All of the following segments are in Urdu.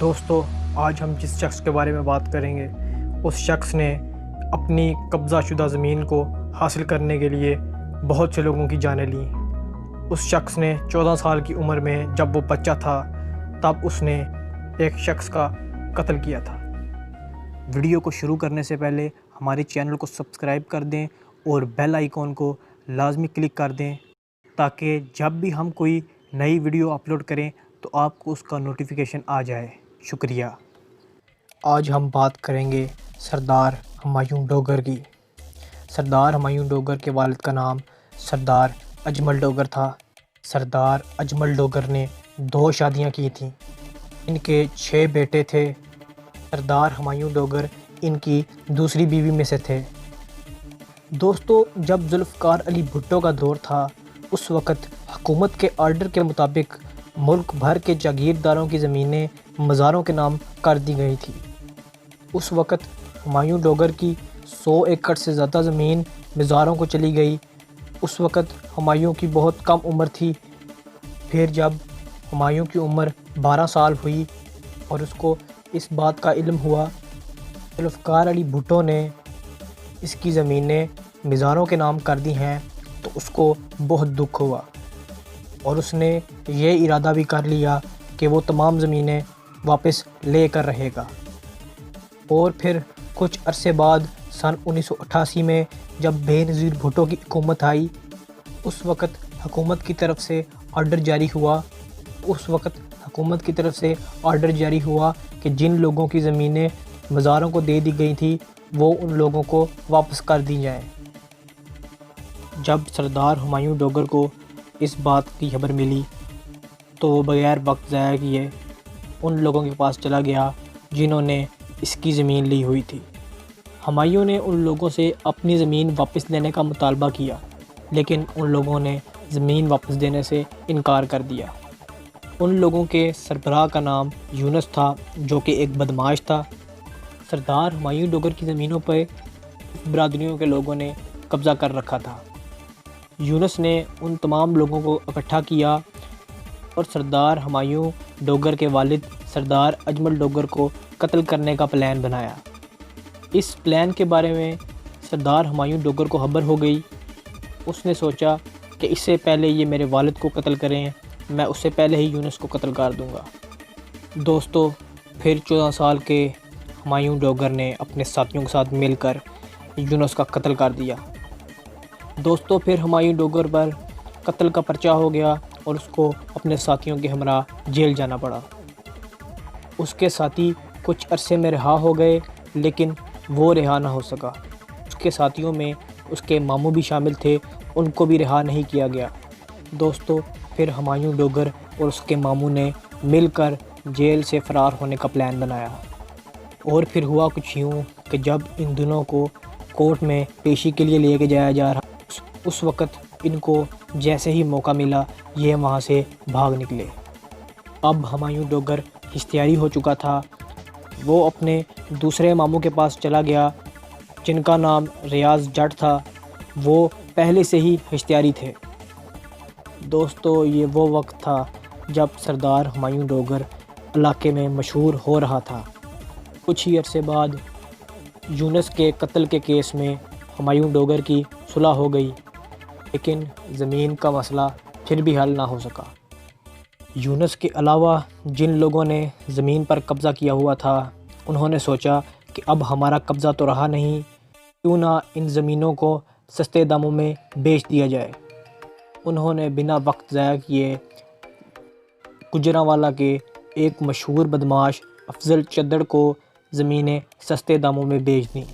دوستو، آج ہم جس شخص کے بارے میں بات کریں گے اس شخص نے اپنی قبضہ شدہ زمین کو حاصل کرنے کے لیے بہت سے لوگوں کی جانیں لیں۔ اس شخص نے 14 سال کی عمر میں جب وہ بچہ تھا تب اس نے ایک شخص کا قتل کیا تھا۔ ویڈیو کو شروع کرنے سے پہلے ہمارے چینل کو سبسکرائب کر دیں اور بیل آئیکن کو لازمی کلک کر دیں تاکہ جب بھی ہم کوئی نئی ویڈیو اپلوڈ کریں تو آپ کو اس کا نوٹیفیکیشن آ جائے۔ شکریہ۔ آج ہم بات کریں گے سردار ہمایوں ڈوگر کی۔ سردار ہمایوں ڈوگر کے والد کا نام سردار اجمل ڈوگر تھا۔ سردار اجمل ڈوگر نے 2 شادیاں کی تھیں۔ ان کے 6 بیٹے تھے۔ سردار ہمایوں ڈوگر ان کی دوسری بیوی میں سے تھے۔ دوستو، جب ذوالفقار علی بھٹو کا دور تھا اس وقت حکومت کے آرڈر کے مطابق ملک بھر کے جاگیرداروں کی زمینیں مزاروں کے نام کر دی گئی تھی۔ اس وقت ہمایوں ڈوگر کی 100 ایکڑ سے زیادہ زمین مزاروں کو چلی گئی۔ اس وقت ہمایوں کی بہت کم عمر تھی۔ پھر جب ہمایوں کی عمر 12 سال ہوئی اور اس کو اس بات کا علم ہوا ذوالفقار علی بھٹو نے اس کی زمینیں مزاروں کے نام کر دی ہیں تو اس کو بہت دکھ ہوا اور اس نے یہ ارادہ بھی کر لیا کہ وہ تمام زمینیں واپس لے کر رہے گا۔ اور پھر کچھ عرصے بعد سن 1988 میں جب بے نظیر بھٹو کی حکومت آئی اس وقت حکومت کی طرف سے آرڈر جاری ہوا کہ جن لوگوں کی زمینیں مزاروں کو دے دی گئی تھیں وہ ان لوگوں کو واپس کر دی جائیں۔ جب سردار ہمایوں ڈوگر کو اس بات کی خبر ملی تو وہ بغیر وقت ضائع کیے ان لوگوں کے پاس چلا گیا جنہوں نے اس کی زمین لی ہوئی تھی۔ ہمایوں نے ان لوگوں سے اپنی زمین واپس لینے کا مطالبہ کیا لیکن ان لوگوں نے زمین واپس دینے سے انکار کر دیا۔ ان لوگوں کے سربراہ کا نام یونس تھا جو کہ ایک بدمعاش تھا۔ سردار ہمایوں ڈوگر کی زمینوں پر برادریوں کے لوگوں نے قبضہ کر رکھا تھا۔ یونس نے ان تمام لوگوں کو اکٹھا کیا اور سردار ہمایوں ڈوگر کے والد سردار اجمل ڈوگر کو قتل کرنے کا پلان بنایا۔ اس پلان کے بارے میں سردار ہمایوں ڈوگر کو خبر ہو گئی۔ اس نے سوچا کہ اس سے پہلے یہ میرے والد کو قتل کریں میں اس سے پہلے ہی یونس کو قتل کر دوں گا۔ دوستو، پھر 14 سال کے ہمایوں ڈوگر نے اپنے ساتھیوں کے ساتھ مل کر یونس کا قتل کر دیا۔ دوستو، پھر ہمایوں ڈوگر پر قتل کا پرچہ ہو گیا اور اس کو اپنے ساتھیوں کے ہمراہ جیل جانا پڑا۔ اس کے ساتھی کچھ عرصے میں رہا ہو گئے لیکن وہ رہا نہ ہو سکا۔ اس کے ساتھیوں میں اس کے ماموں بھی شامل تھے، ان کو بھی رہا نہیں کیا گیا۔ دوستو، پھر ہمایوں ڈوگر اور اس کے ماموں نے مل کر جیل سے فرار ہونے کا پلان بنایا۔ اور پھر ہوا کچھ یوں کہ جب ان دونوں کو کورٹ میں پیشی کے لیے لے کے جایا جا رہا اس وقت ان کو جیسے ہی موقع ملا یہ وہاں سے بھاگ نکلے۔ اب ہمایوں ڈوگر اشتہاری ہو چکا تھا۔ وہ اپنے دوسرے ماموں کے پاس چلا گیا جن کا نام ریاض جٹ تھا۔ وہ پہلے سے ہی اشتہاری تھے۔ دوستو، یہ وہ وقت تھا جب سردار ہمایوں ڈوگر علاقے میں مشہور ہو رہا تھا۔ کچھ ہی عرصے بعد یونس کے قتل کے کیس میں ہمایوں ڈوگر کی صلح ہو گئی لیکن زمین کا مسئلہ پھر بھی حل نہ ہو سکا۔ یونس کے علاوہ جن لوگوں نے زمین پر قبضہ کیا ہوا تھا انہوں نے سوچا کہ اب ہمارا قبضہ تو رہا نہیں، کیوں نہ ان زمینوں کو سستے داموں میں بیچ دیا جائے۔ انہوں نے بنا وقت ضائع کیے گوجرانوالہ کے ایک مشہور بدمعاش افضل چدر کو زمینیں سستے داموں میں بیچ دیں۔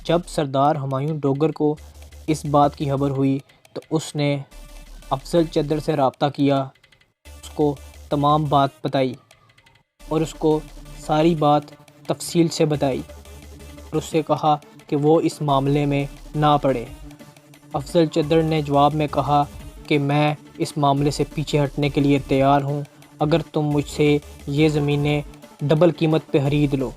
جب سردار ہمایوں ڈوگر کو اس بات کی خبر ہوئی تو اس نے افضل چدر سے رابطہ کیا، اس کو تمام بات بتائی اور اس کو ساری بات تفصیل سے بتائی اور اس سے کہا کہ وہ اس معاملے میں نہ پڑے۔ افضل چدر نے جواب میں کہا کہ میں اس معاملے سے پیچھے ہٹنے کے لیے تیار ہوں اگر تم مجھ سے یہ زمینیں ڈبل قیمت پہ خرید لو۔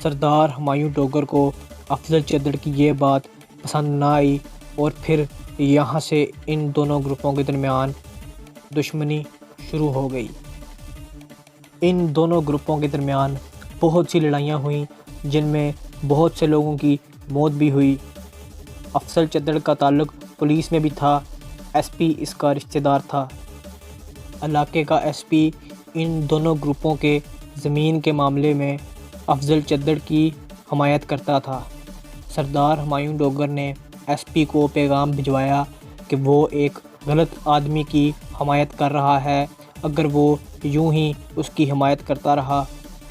سردار ہمایوں ڈوگر کو افضل چدر کی یہ بات پسند نہ آئی اور پھر یہاں سے ان دونوں گروپوں کے درمیان دشمنی شروع ہو گئی۔ ان دونوں گروپوں کے درمیان بہت سی لڑائیاں ہوئیں جن میں بہت سے لوگوں کی موت بھی ہوئی۔ افضل چدر کا تعلق پولیس میں بھی تھا، ایس پی اس کا رشتہ دار تھا۔ علاقے کا ایس پی ان دونوں گروپوں کے زمین کے معاملے میں افضل چدر کی حمایت کرتا تھا۔ سردار ہمایوں ڈوگر نے ایس پی کو پیغام بھجوایا کہ وہ ایک غلط آدمی کی حمایت کر رہا ہے، اگر وہ یوں ہی اس کی حمایت کرتا رہا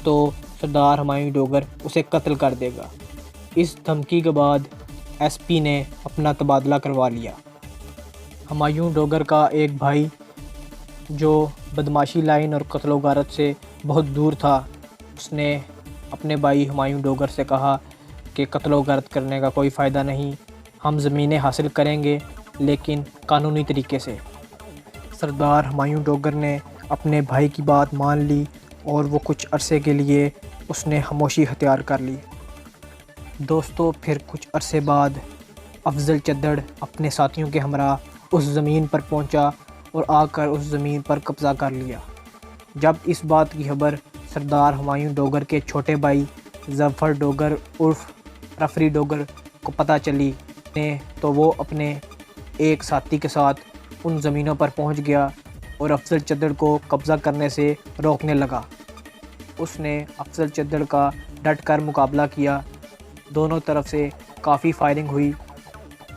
تو سردار ہمایوں ڈوگر اسے قتل کر دے گا۔ اس دھمکی کے بعد ایس پی نے اپنا تبادلہ کروا لیا۔ ہمایوں ڈوگر کا ایک بھائی جو بدماشی لائن اور قتل و غارت سے بہت دور تھا، اس نے اپنے بھائی ہمایوں ڈوگر سے کہا کہ قتل و غارت کرنے کا کوئی فائدہ نہیں، ہم زمینیں حاصل کریں گے لیکن قانونی طریقے سے۔ سردار ہمایوں ڈوگر نے اپنے بھائی کی بات مان لی اور وہ کچھ عرصے کے لیے اس نے خاموشی اختیار کر لی۔ دوستو، پھر کچھ عرصے بعد افضل چدر اپنے ساتھیوں کے ہمراہ اس زمین پر پہنچا اور آ کر اس زمین پر قبضہ کر لیا۔ جب اس بات کی خبر سردار ہمایوں ڈوگر کے چھوٹے بھائی ظفر ڈوگر عرف رفری ڈوگر کو پتہ چلی تو وہ اپنے ایک ساتھی کے ساتھ ان زمینوں پر پہنچ گیا اور افضل چدر کو قبضہ کرنے سے روکنے لگا۔ اس نے افضل چدر کا ڈٹ کر مقابلہ کیا، دونوں طرف سے کافی فائرنگ ہوئی۔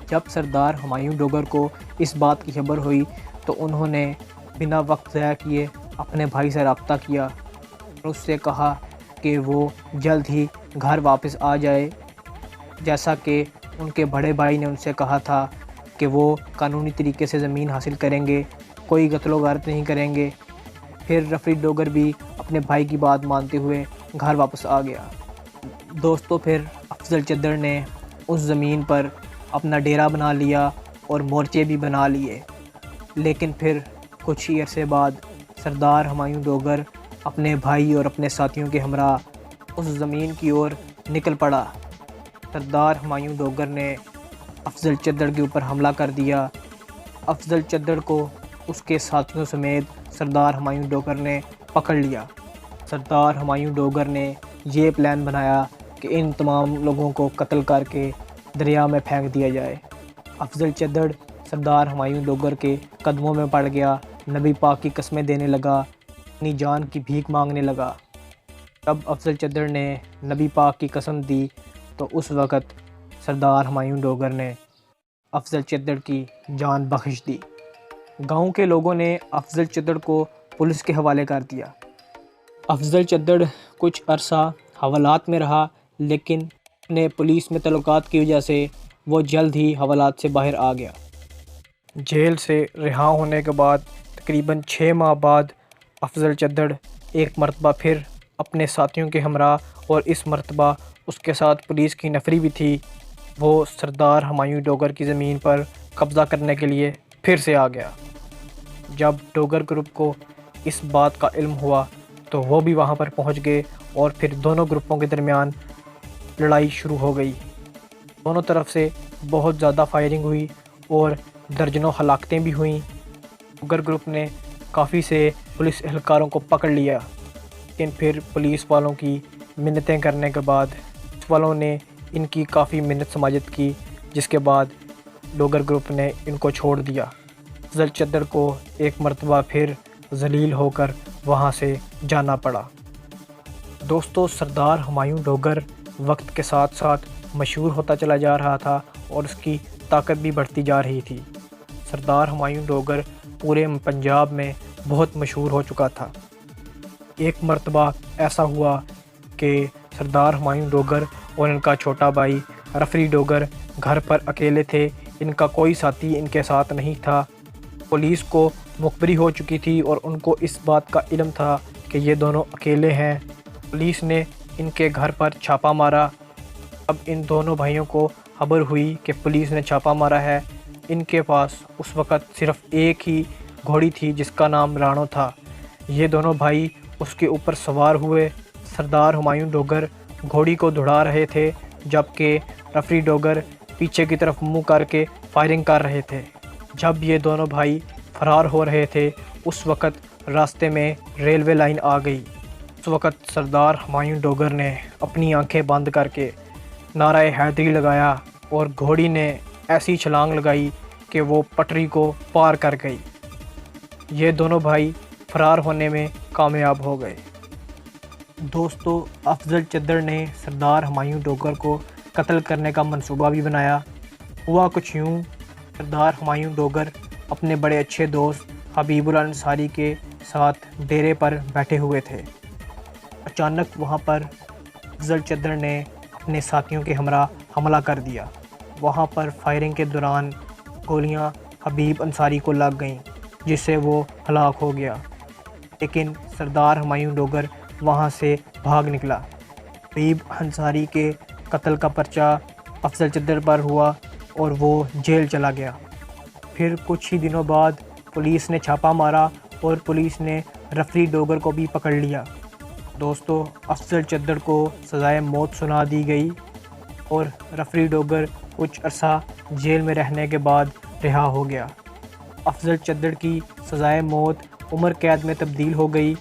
جب سردار ہمایوں ڈوگر کو اس بات کی خبر ہوئی تو انہوں نے بنا وقت ضائع کیے اپنے بھائی سے رابطہ کیا اور اس سے کہا کہ وہ جلد ہی گھر واپس آ جائے، جیسا کہ ان کے بڑے بھائی نے ان سے کہا تھا کہ وہ قانونی طریقے سے زمین حاصل کریں گے، کوئی قتل و غارت نہیں کریں گے۔ پھر رفری ڈوگر بھی اپنے بھائی کی بات مانتے ہوئے گھر واپس آ گیا۔ دوستو، پھر افضل چدر نے اس زمین پر اپنا ڈیرا بنا لیا اور مورچے بھی بنا لیے، لیکن پھر کچھ ہی عرصے بعد سردار ہمایوں ڈوگر اپنے بھائی اور اپنے ساتھیوں کے ہمراہ اس زمین کی اور نکل پڑا۔ سردار ہمایوں ڈوگر نے افضل چدر کے اوپر حملہ کر دیا۔ افضل چدر کو اس کے ساتھیوں سمیت سردار ہمایوں ڈوگر نے پکڑ لیا۔ سردار ہمایوں ڈوگر نے یہ پلان بنایا کہ ان تمام لوگوں کو قتل کر کے دریا میں پھینک دیا جائے۔ افضل چدر سردار ہمایوں ڈوگر کے قدموں میں پڑ گیا، نبی پاک کی قسمیں دینے لگا، اپنی جان کی بھیک مانگنے لگا۔ جب افضل چدر نے نبی پاک کی قسم دی تو اس وقت سردار ہمایوں ڈوگر نے افضل چدر کی جان بخش دی۔ گاؤں کے لوگوں نے افضل چدر کو پولیس کے حوالے کر دیا۔ افضل چدر کچھ عرصہ حوالات میں رہا، لیکن اپنے پولیس میں تعلقات کی وجہ سے وہ جلد ہی حوالات سے باہر آ گیا۔ جیل سے رہا ہونے کے بعد تقریباً 6 ماہ بعد افضل چدر ایک مرتبہ پھر اپنے ساتھیوں کے ہمراہ، اور اس مرتبہ اس کے ساتھ پولیس کی نفری بھی تھی، وہ سردار ہمایوں ڈوگر کی زمین پر قبضہ کرنے کے لیے پھر سے آ گیا۔ جب ڈوگر گروپ کو اس بات کا علم ہوا تو وہ بھی وہاں پر پہنچ گئے اور پھر دونوں گروپوں کے درمیان لڑائی شروع ہو گئی۔ دونوں طرف سے بہت زیادہ فائرنگ ہوئی اور درجنوں ہلاکتیں بھی ہوئیں۔ ڈوگر گروپ نے کافی سے پولیس اہلکاروں کو پکڑ لیا، لیکن پھر پولیس والوں کی منتیں کرنے کے بعد پولیس والوں نے ان کی کافی منت سماجت کی، جس کے بعد ڈوگر گروپ نے ان کو چھوڑ دیا۔ افضل چدر کو ایک مرتبہ پھر ذلیل ہو کر وہاں سے جانا پڑا۔ دوستو، سردار ہمایوں ڈوگر وقت کے ساتھ ساتھ مشہور ہوتا چلا جا رہا تھا اور اس کی طاقت بھی بڑھتی جا رہی تھی۔ سردار ہمایوں ڈوگر پورے پنجاب میں بہت مشہور ہو چکا تھا۔ ایک مرتبہ ایسا ہوا کہ سردار ہمایوں ڈوگر اور ان کا چھوٹا بھائی رفری ڈوگر گھر پر اکیلے تھے، ان کا کوئی ساتھی ان کے ساتھ نہیں تھا۔ پولیس کو مخبری ہو چکی تھی اور ان کو اس بات کا علم تھا کہ یہ دونوں اکیلے ہیں۔ پولیس نے ان کے گھر پر چھاپا مارا۔ اب ان دونوں بھائیوں کو خبر ہوئی کہ پولیس نے چھاپا مارا ہے۔ ان کے پاس اس وقت صرف ایک ہی گھوڑی تھی جس کا نام رانو تھا۔ یہ دونوں بھائی اس کے اوپر سوار ہوئے۔ سردار ہمایوں ڈوگر گھوڑی کو دوڑا رہے تھے، جبکہ رفری ڈوگر پیچھے کی طرف منہ کر کے فائرنگ کر رہے تھے۔ جب یہ دونوں بھائی فرار ہو رہے تھے، اس وقت راستے میں ریلوے لائن آ گئی۔ اس وقت سردار ہمایوں ڈوگر نے اپنی آنکھیں بند کر کے نعرہ حیدری لگایا اور گھوڑی نے ایسی چھلانگ لگائی کہ وہ پٹری کو پار کر گئی۔ یہ دونوں بھائی فرار ہونے میں کامیاب ہو گئے۔ دوستو، افضل چدر نے سردار ہمایوں ڈوگر کو قتل کرنے کا منصوبہ بھی بنایا۔ ہوا کچھ یوں، سردار ہمایوں ڈوگر اپنے بڑے اچھے دوست حبیب اللہ انصاری کے ساتھ ڈیرے پر بیٹھے ہوئے تھے۔ اچانک وہاں پر افضل چدر نے اپنے ساتھیوں کے ہمراہ حملہ کر دیا۔ وہاں پر فائرنگ کے دوران گولیاں حبیب انصاری کو لگ گئیں، جس سے وہ ہلاک ہو گیا، لیکن سردار ہمایوں ڈوگر وہاں سے بھاگ نکلا۔ حبیب انصاری کے قتل کا پرچہ افضل چدر پر ہوا اور وہ جیل چلا گیا۔ پھر کچھ ہی دنوں بعد پولیس نے چھاپہ مارا اور پولیس نے رفری ڈوگر کو بھی پکڑ لیا۔ دوستو، افضل چدر کو سزائے موت سنا دی گئی اور رفری ڈوگر کچھ عرصہ جیل میں رہنے کے بعد رہا ہو گیا۔ افضل چدر کی سزائے موت عمر قید میں تبدیل ہو گئی۔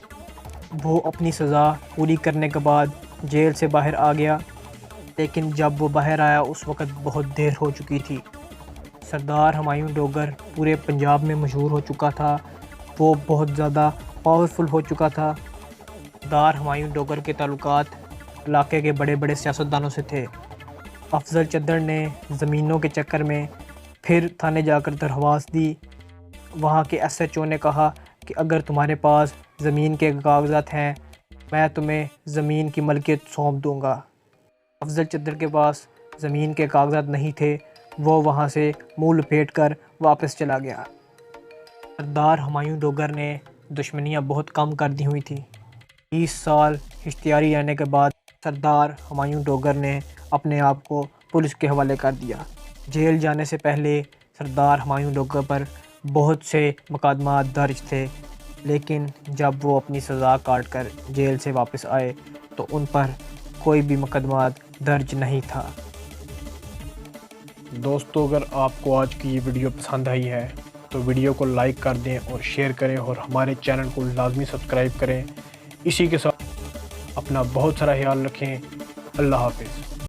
وہ اپنی سزا پوری کرنے کے بعد جیل سے باہر آ گیا، لیکن جب وہ باہر آیا اس وقت بہت دیر ہو چکی تھی۔ سردار ہمایوں ڈوگر پورے پنجاب میں مشہور ہو چکا تھا، وہ بہت زیادہ پاورفل ہو چکا تھا۔ سردار ہمایوں ڈوگر کے تعلقات علاقے کے بڑے بڑے سیاستدانوں سے تھے۔ افضل چدر نے زمینوں کے چکر میں پھر تھانے جا کر درخواست دی۔ وہاں کے ایس ایچ او نے کہا کہ اگر تمہارے پاس زمین کے کاغذات ہیں میں تمہیں زمین کی ملکیت سونپ دوں گا۔ افضل چدر کے پاس زمین کے کاغذات نہیں تھے، وہ وہاں سے منہ لپیٹ کر واپس چلا گیا۔ سردار ہمایوں ڈوگر نے دشمنیاں بہت کم کر دی ہوئی تھیں۔ 20 سال اشتیاری رہنے کے بعد سردار ہمایوں ڈوگر نے اپنے آپ کو پولیس کے حوالے کر دیا۔ جیل جانے سے پہلے سردار ہمایوں ڈوگر پر بہت سے مقدمات درج تھے، لیکن جب وہ اپنی سزا کاٹ کر جیل سے واپس آئے تو ان پر کوئی بھی مقدمات درج نہیں تھا۔ دوستو، اگر آپ کو آج کی یہ ویڈیو پسند آئی ہے تو ویڈیو کو لائک کر دیں اور شیئر کریں اور ہمارے چینل کو لازمی سبسکرائب کریں۔ اسی کے ساتھ اپنا بہت سارا خیال رکھیں۔ اللہ حافظ۔